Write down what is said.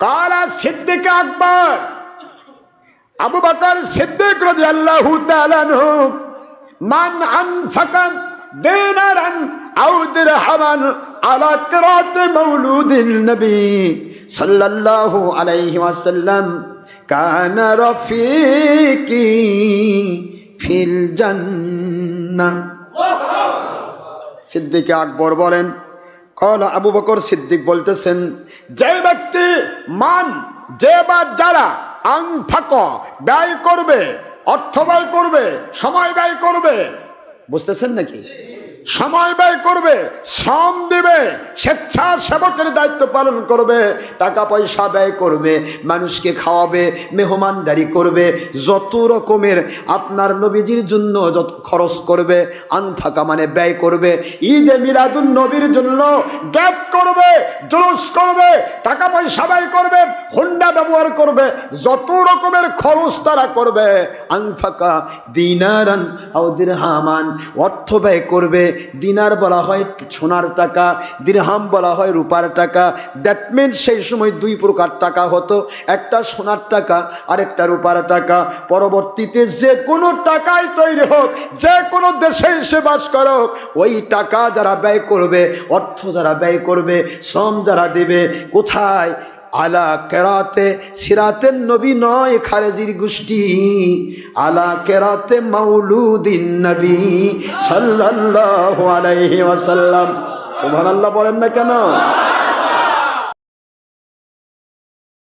কালা সিদ্দিক আকবর, আবু বকর সিদ্দিক রাদিয়াল্লাহু তাআলা আনহু, মান আনফাকা দিনারান আও দিরহামান আলা কিরাত মাউলুদিন নবী সাল্লাল্লাহু আলাইহি ওয়াসাল্লাম কানা রাফিকি ফিল জান্নাহ। সিদ্দিক আকবর বলেন, কলা আবু বকর সিদ্দিক বলতেছেন, যে ব্যক্তি যে বা যারা আনফাক ব্যয় করবে, অর্থ ব্যয় করবে, সময় ব্যয় করবে, বুঝতেছেন নাকি? সময় ব্যয় করবে, শ্রম দিবে, স্বেচ্ছাসেবকের দায়িত্ব পালন করবে, টাকা পয়সা ব্যয় করবে, মানুষকে খাওয়াবে, মেহমানদারি করবে, যত রকমের আপনার নবীজির জন্য যত খরচ করবে, আনফাকা মানে ব্যয় করবে, ঈদে মিলাদুন নবীর জন্য গ্যাপ করবে, জুলুস করবে, টাকা পয়সা ব্যয় করবে, হুন্ডা ব্যবহার করবে, যত রকমের খরচ তারা করবে, আনফাকা দিনারান আও দিরহামান, অর্থ ব্যয় করবে। দিনার বলা হয় সোনার টাকা, দিরহাম বলা হয় রূপার টাকা। দ্যাট মিনস সেই সময় দুই প্রকার টাকা হতো, একটা সোনার টাকা আর একটা রূপার টাকা। পরবর্তীতে যে কোনো টাকাই তৈরি হোক, যে কোনো দেশে এসে বাস করো, ওই টাকা যারা ব্যয় করবে, অর্থ যারা ব্যয় করবে, শ্রম যারা দেবে, কোথায়? আলা কেরাতে, সিরাতের নবী নয় খারেজির গোষ্ঠী, আলা কেরাতে মাউলুদিন নবী সাল্লাল্লাহু আলাইহি ওয়াসাল্লাম। সুবহানাল্লাহ বলেন না কেন?